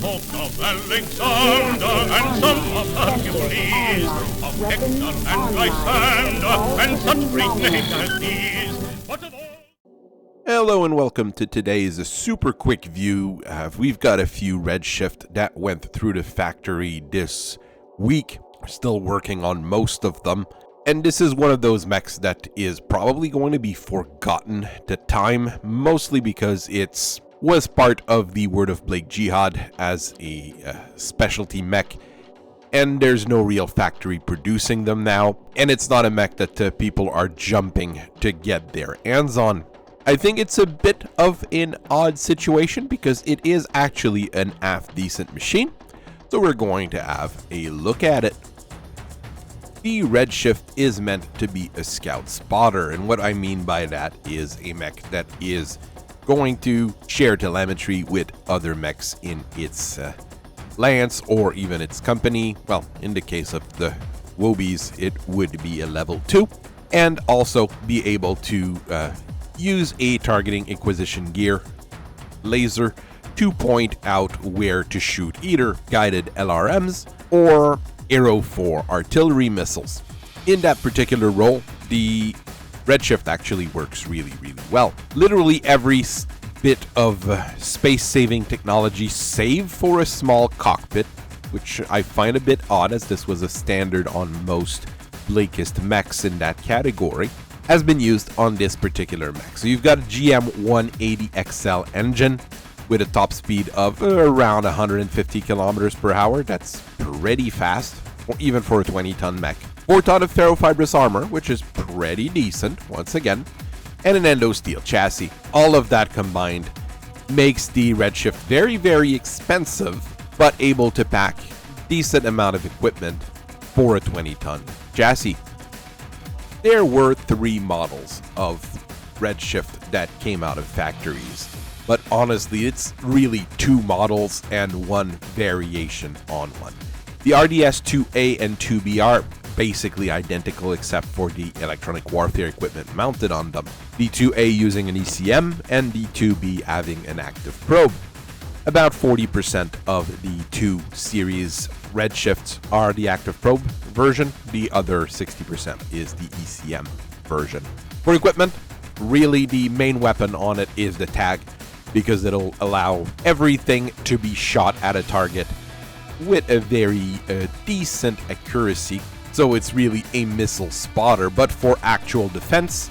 folk of Alexander, and some of Hercules, of Hector and Lysander, and such great names as these. But of all... Hello and welcome to today's super quick view. We've got a few Redshift that went through the factory this week. We're still working on most of them. And this is one of those mechs that is probably going to be forgotten to time, mostly because it was part of the Word of Blake Jihad as a specialty mech. And there's no real factory producing them now. And it's not a mech that people are jumping to get their hands on. I think it's a bit of an odd situation because it is actually an half-decent machine. So we're going to have a look at it. The Redshift is meant to be a scout spotter, and what I mean by that is a mech that is going to share telemetry with other mechs in its lance or even its company. Well, in the case of the Wobies, it would be a level 2, and also be able to use a targeting acquisition gear laser to point out where to shoot either guided LRMs or Arrow 4 artillery missiles. In that particular role, the Redshift actually works really well. Literally every bit of space-saving technology, save for a small cockpit, which I find a bit odd as this was a standard on most Blakist mechs in that category, has been used on this particular mech. So you've got a GM 180XL engine with a top speed of around 150 kilometers per hour. That's pretty fast, or even for a 20-ton mech. 4-ton of ferrofibrous armor, which is pretty decent, once again, and an endo steel chassis. All of that combined makes the Redshift very expensive, but able to pack decent amount of equipment for a 20-ton chassis. There were 3 models of Redshift that came out of factories. But honestly, it's really 2 models and 1 variation on one. The RDS-2A and 2B are basically identical except for the electronic warfare equipment mounted on them. The 2A using an ECM and the 2B having an active probe. About 40% of the 2 series Redshifts are the active probe version. The other 60% is the ECM version. For equipment, really the main weapon on it is the tag, because it'll allow everything to be shot at a target with a very decent accuracy. So it's really a missile spotter, but for actual defense,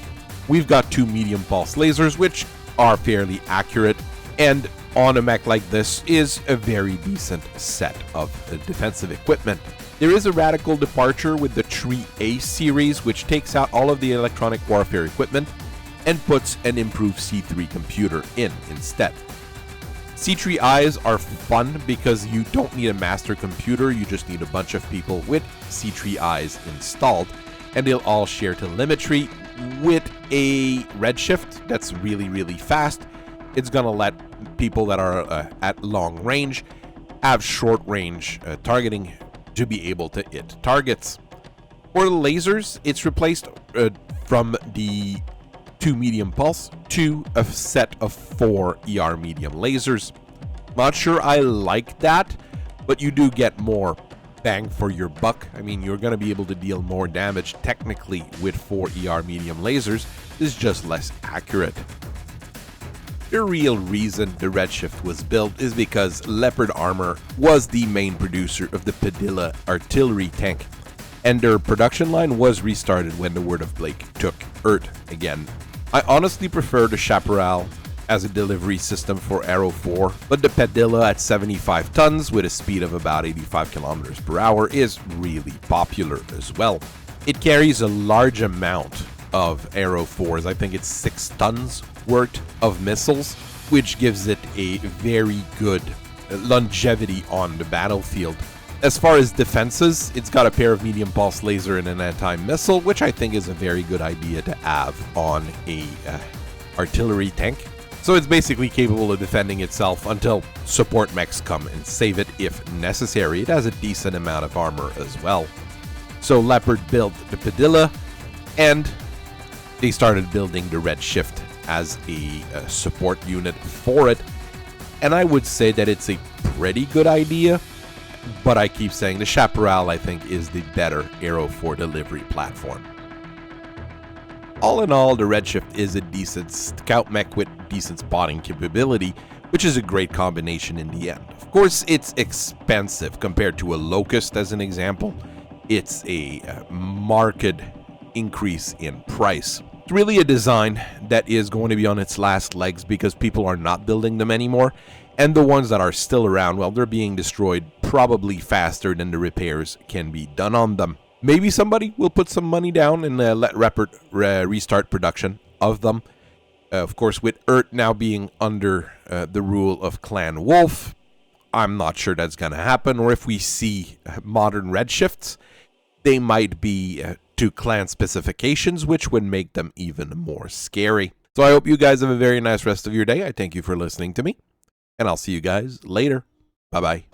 we've got 2 medium pulse lasers, which are fairly accurate, and on a mech like this is a very decent set of defensive equipment. There is a radical departure with the 3A series, which takes out all of the electronic warfare equipment and puts an improved C3 computer in instead. C3 eyes are fun because you don't need a master computer, you just need a bunch of people with C3 eyes installed, and they'll all share telemetry with a Redshift that's really fast. It's gonna let people that are at long range have short range targeting to be able to hit targets. For the lasers, it's replaced from the 2 medium pulse to a set of 4 ER medium lasers. Not sure I like that, but you do get more bang for your buck. I mean, you're going to be able to deal more damage technically with 4 ER medium lasers. It's just less accurate. The real reason the Redshift was built is because Leopard Armor was the main producer of the Padilla artillery tank, and their production line was restarted when the Word of Blake took Earth again. I honestly prefer the Chaparral as a delivery system for Arrow 4, but the Padilla at 75 tons with a speed of about 85 kilometers per hour is really popular as well. It carries a large amount of Arrow 4s, I think it's 6 tons worth of missiles, which gives it a very good longevity on the battlefield. As far as defenses, it's got a pair of medium pulse laser and an anti-missile, which I think is a very good idea to have on a artillery tank. So it's basically capable of defending itself until support mechs come and save it if necessary. It has a decent amount of armor as well. So Leopard built the Padilla, and they started building the Redshift as a support unit for it. And I would say that it's a pretty good idea, but I keep saying the Chaparral, I think, is the better arrow for delivery platform. All in all, the Redshift is a decent scout mech with decent spotting capability, which is a great combination in the end. Of course, it's expensive compared to a Locust as an example. It's a marked increase in price. It's really a design that is going to be on its last legs because people are not building them anymore. And the ones that are still around, well, they're being destroyed probably faster than the repairs can be done on them. Maybe somebody will put some money down and let Repert restart production of them. Of course, with Urt now being under the rule of Clan Wolf, I'm not sure that's going to happen. Or if we see modern Redshifts, they might be to clan specifications, which would make them even more scary. So I hope you guys have a very nice rest of your day. I thank you for listening to me, and I'll see you guys later. Bye-bye.